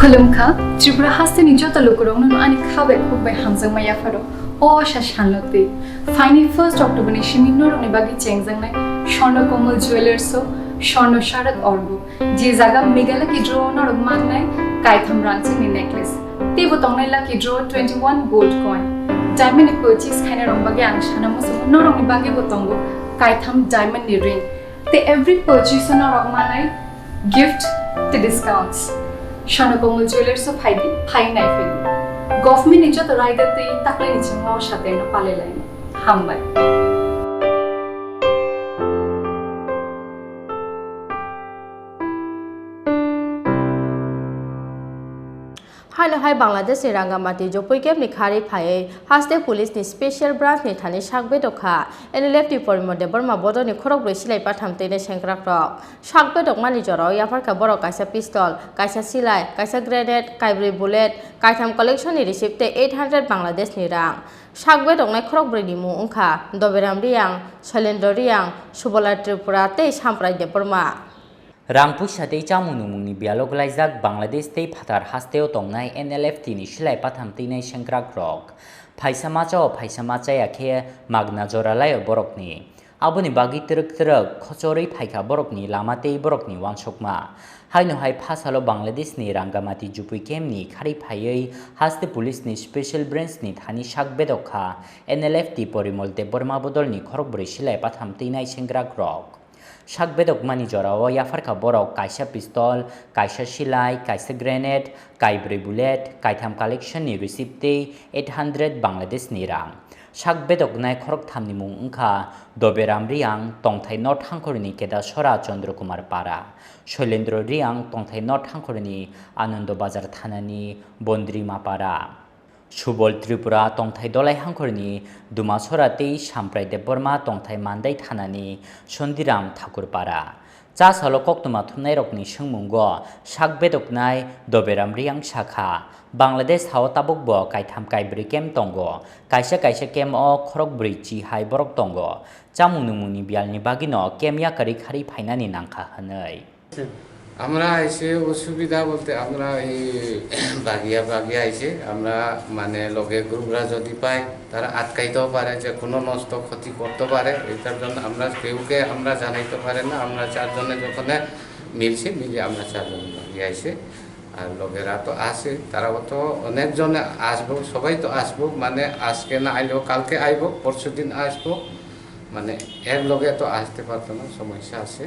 Khulumkha, Tripura has the Nijota Lokurong and Kabek by Hamza Mayafaro, or Shashanlote. Finally, 1st October Nishimino Nibagi Chengzang, Shono Komal Jewelers, so Shono Sharak Orgo, Jizaga Migala Kidro, not of Manai, Kaitham Ranching necklace. Tebotong lucky draw 21 gold coin. Diamond purchase kind of Bagang, Shanamus, not only Bagi Botongo, Kaitham diamond ring. They every purchase on our Manai gift the discounts. Shono Komal Jewelers of Phaiwi, Phaiwi. Government ninja the rider the Takla Nichimo Shateno Palelane. Hambai. Hai Bangladesh Rangamati Jupui ni Khorokbwrwi has the police ni special branch ni Thani Bedokha NLFT for Mode Burma Bodo ni Khorokbwrwi silai patham tene sengkrak rok Bedok mani joro yafar ka borok kaisa pistol kaisa silai kaisa grenade kaibri bullet kaitham collection ni receipt 800 Bangladesh ni rang Bedok nai Khorokbwrwi ni mu ungkha Doberam riang Shalendro riang Subola Tripura te samprai de Burma Rangpu Shate Chamunumuni Bialoglaizak Bangladesh Te Patar Hasteo Tongnai NLFT ni Shilai Patham Tine Shankrak Rock Paisamacha Yake Magna Joralay Borokni Abuni Bagi Truk Kochori Paika Borokni Lamate Borokni Wanshokma Haino Hai Pasalo Bangladesh ni Rangamati Jupui Kemni Phaiwi has the police ni special branch ni Thani Bedokha NLFT Porimolte Burma Bodol ni Khorokbwrwi Shilai Patham Tine Shankrak Rock Bedok mani jorao yafar ka borok kaisa pistol, kaisa silai, kaisa grenade, kaibri bullet, kaitham collection ni receipt 800 Bangladesh ni rang. Bedok nai khorok tham ni mung ungkha Doberam riang tongthai not hangkor ni keda Sora Chandra Kumar Para. Shalendro riang tongthai not hangkor ni Anando Bazar Thanani Bondri Mapara. Subol Tripura tongthai dolai hangkorni Dumasora tei samprai de Burma tongthai mandai thanani Sondiram Thakurpara. Cha salo koktuma thumnai rokni sengmungo Bedok nai Doberam riang shakha Bangladesh hao tabukbo kaitham kaibri kem tongo kaisa kem o Khorokbwrwi chi hai borok tongo chamunumuni bialni bagino kem yakari khari phainani nangkha hanai আমরা এসে অসুবিধা বলতে আমরা এই বাগিয়া এসে আমরা মানে লগে গ্রুপরা যদি পাই তারা আটকাইতেও পারে যে কোনো নষ্ট ক্ষতি করতে পারে এটার জন্য আমরা কেউকে আমরা জানাইতে পারে না আমরা চারজনে যখন মিলে আমরা চারজন বাগিয়া এসে আর লগেরা তো আসে তারাও তো অনেকজনে আসবো সবাই তো আসবো মানে আজকে না আইলেও কালকে আইব পরশুদিন আসবো মানে এর লগে তো আসতে পারতো না সমস্যা আছে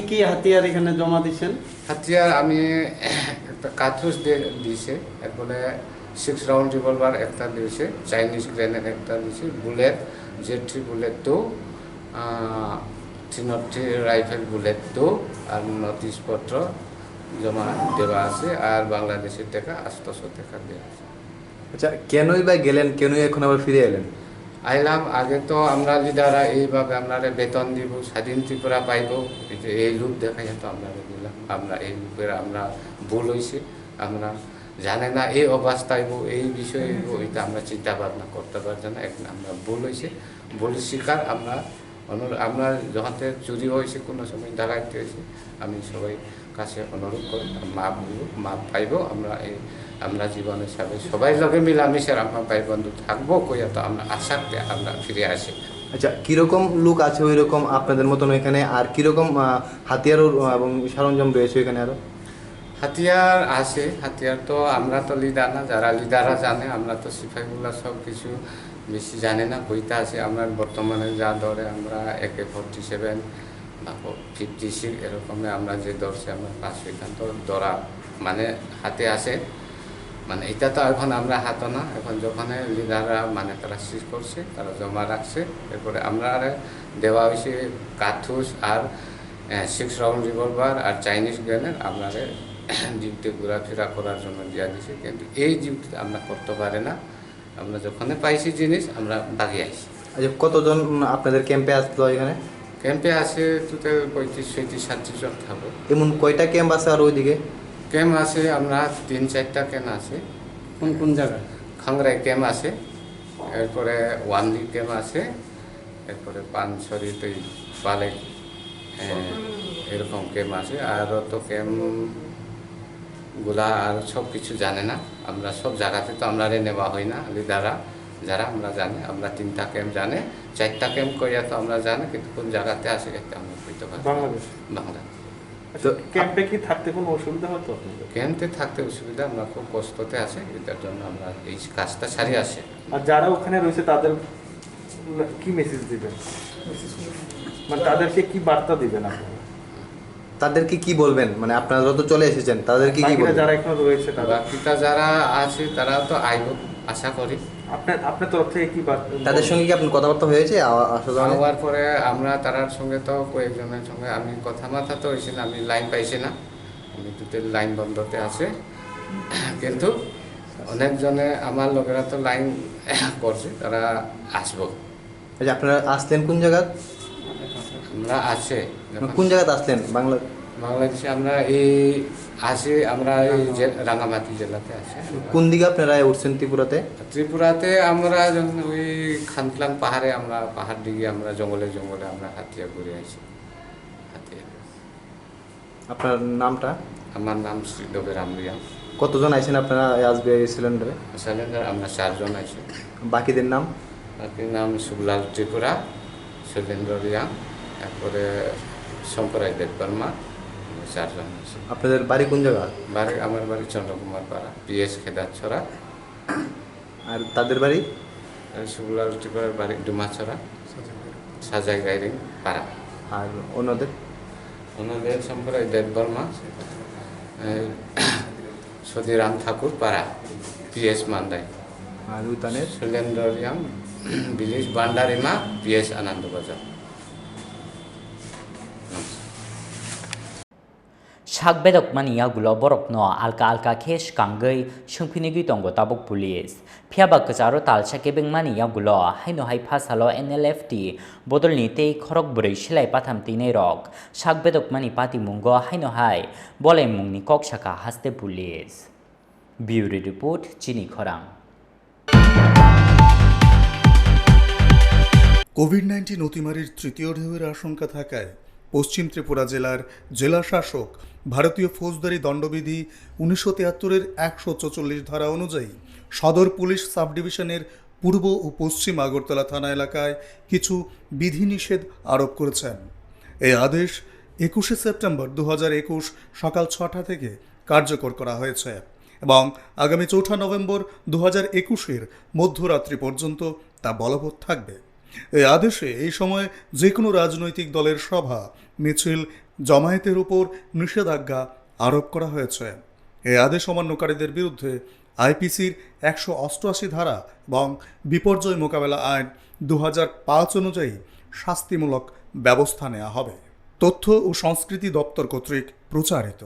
কি হাতিয়ার এখানে জমা দিবেন হাতিয়ার আমি একটা কার্তুজ দিয়েছে এরপরে 6 রাউন্ড রিভলভার একটা দিয়েছে চাইনিজ গ্রেনেড একটা দিয়েছে বুলেট Z3 বুলেট তো 303 রাইফেল বুলেট তো আর নোটিশ পত্র জমা দেওয়া আছে আর বাংলাদেশের টাকা 800 টাকা দেওয়া আছে আচ্ছা কেনই বা গেলেন কেনই এখন আবার ফিরে এলেন আইলাম আগে তো আমরা লিডাররা এইভাবে আমরা বেতন দিব স্বাধীন ত্রিপুরা পাইব এই লুক দেখাই তো আমরা দিলাম আমরা এই লুকের আমরা ভুল হয়েছে আমরা জানে না এই অবস্থায় এই বিষয়ে এটা আমরা চিন্তা ভাবনা করতে পারছি না এখন আমরা ভুল হয়েছে ভুল স্বীকার আমরা যখন চুরি হয়েছে কোনো সময় ডাকাইতে হয়েছে আমি সবাই কাছে অনুরোধ করি মাপ পাইব আমরা জীবনের সাথে সবাই লগে মিলামিশে আমরা ভাই বন্ধু থাকবো কইয়া তো আমরা আশাতে আমরা ফিরে আসি আচ্ছা কিরকম লোক আছে ওই রকম আপনাদের মতন এখানে আর কিরকম হাতিয়ার এবং সরঞ্জাম রয়েছে এখানে আরো হাতিয়ার আছে হাতিয়ার তো আমরা তো লিডার না যারা লিডাররা জানে আমরা তো সিপাহীগুলা সব কিছু বেশি জানে না বইটা আছে আমরা বর্তমানে যা ধরে আমরা AK-47 বা 56 এরকমে আমরা যে ধরছি আমরা 500 এখান তো ধরা মানে হাতে আছে মানে এটা তো এখন আমরা হাতে না এখন যখন লিডাররা মানে তারা সিজ করছে তারা জমা রাখছে এরপরে আমরা দেওয়া হয়েছে কার্তুজ আর 6 রাউন্ড রিভলভার আর চাইনিজ গ্রেনেড আমরা ডিউটি ঘোরাফেরা করার জন্য দেওয়া দিয়েছে কিন্তু এই ডিউটি আমরা করতে পারি না আমরা যখন পাইছি জিনিস আমরা বাগিয়ে আসি আচ্ছা কতজন আপনাদের ক্যাম্পে আসলো এখানে ক্যাম্পে আছে টোটাল 35-37 জন থাকবো এমন কয়টা ক্যাম্প আছে আর ওইদিকে ক্যাম্প আছে আমরা 3-4টা ক্যাম্প আছে কোন জায়গা খাংরাই ক্যাম্প আছে এরপরে ওয়ানলি ক্যাম্প আছে এরপরে পানছড়ি তো পালে এরকম ক্যাম্প আছে আর তো ক্যাম্প গুলা আর সব কিছু জানে না। আমরা সব জায়গাতে তো আমরা নেওয়া হয় না, লিডাররা যারা আমরা জানি, আমরা 3টা ক্যাম্প জানে, 4টা ক্যাম্প করিয়া তো আমরা জানি, কিন্তু কোন জায়গাতে আসে এটা আমরা বলতে পারি। বাংলাদেশ বাংলাদেশ আচ্ছা, ক্যাম্পে কি থাকতে কোনো অসুবিধা হতো আপনাদের? ক্যাম্পে থাকতে অসুবিধা, আমরা খুব কষ্টতে আছে, এটার জন্য আমরা এই কাজটা সারিয়ে আসে। আর যারা ওখানে রয়েছে তাদের কি মেসেজ দিবেন, মানে তাদেরকে কি বার্তা দিবেন আপনারা? তাদেরকে কি বলবেন, মানে আপনারা যত চলে এসেছেন তাদেরকে কি বাকিরা বলবেন? যারা এখনো রয়েছে তারা, বাকিটা যারা আছে তারা তো আইব আশা করি। আপনার তরফ থেকে কি বার্তা? তাদের সঙ্গে কি আপনার কথাবার্তা হয়েছে আসলে? হওয়ার পরে আমরা তারার সঙ্গে তো কয়েকজনের সঙ্গে আমি কথা তো হয়েছি না, আমি লাইন পাইছি না, আমি দুটো লাইন বন্ধতে আছে, কিন্তু অনেকজনে আমার লোকেরা তো লাইন করছে, তারা আসবো। আচ্ছা, আপনারা আসলেন কোন জায়গা? আমরা আছে কোন জায়গাতে আসলেন বাংলাদেশে, আমরা এই আসি, আমরা এই রাঙ্গামাটি জেলাতে আছি। কোন দিকে আপনারা উঠছেন ত্রিপুরাতে আমরা যখন ওই খানতলাং পাহাড়ে, আমরা পাহাড় দিকে আমরা জঙ্গলে আমরা হাতিয়া ঘুরে আসি। হাতিয়া। আপনার নামটা? আমার নাম শ্রীদেব রামরিয়া। কতজন আইছেন আপনারা আসবে সিলিন্ডারে? সিলিন্ডার আমরা 4 জন আছি। বাকিদের নাম? বাকির নাম শুভলাল ত্রিপুরা, শৈলেন্দ্র রিয়া, তারপরে শঙ্করাই দেব বর্মা, 4 জন আছি। আপনাদের বাড়ি কোন জায়গা? আমার বাড়ি চন্দ্রকুমার পাড়া, PS খেদারছড়া। আর তাদের বাড়ি? শুভলাল ত্রিপুরার বাড়ি ডুমাছড়া, সাজাই গাইরিং পাড়া। আর অন্যদের? ওনাদের শঙ্করাই দেব বর্মা, সদিরাম ঠাকুর পাড়া, PS মান্দাই। আর উইতানের? Shailendra Reang village Bandarima, PS Anandabazar. Shagbedok mania gulo borok no alka kesh kangei shungpinigi tongo tabok police. Phiaba kacharo talcha kebeng mania gulo haino hai phasalo NLFT bodol ni tei Khorokbwrwi silai patham tinei rok. Shagbedok mani pati mungo haino hai bolai mungni kok shaka haste police. Bureau report Chini Khorang. কোভিড-19 অতিমারির তৃতীয় ঢেউয়ের আশঙ্কা থাকায় পশ্চিম ত্রিপুরা জেলার জেলা শাসক ভারতীয় ফৌজদারি দণ্ডবিধি 1973-এর 144 ধারা অনুযায়ী সদর পুলিশ সাব ডিভিশনের পূর্ব ও পশ্চিম আগরতলা থানা এলাকায় কিছু বিধিনিষেধ আরোপ করেছেন। এই আদেশ 21 সেপ্টেম্বর 2021 সকাল 6টা থেকে কার্যকর করা হয়েছে এবং আগামী 4 নভেম্বর 2021-এর মধ্যরাত্রি পর্যন্ত তা বলবৎ থাকবে। এই আদেশে এই সময় যে কোনো রাজনৈতিক দলের সভা, মিছিল, জমায়েতের উপর নিষেধাজ্ঞা আরোপ করা হয়েছে। এই আদেশ অমান্যকারীদের বিরুদ্ধে আইপিসির 188 ধারা এবং বিপর্যয় মোকাবেলা আইন 2005 অনুযায়ী শাস্তিমূলক ব্যবস্থা নেওয়া হবে। তথ্য ও সংস্কৃতি দপ্তর কর্তৃক প্রচারিত।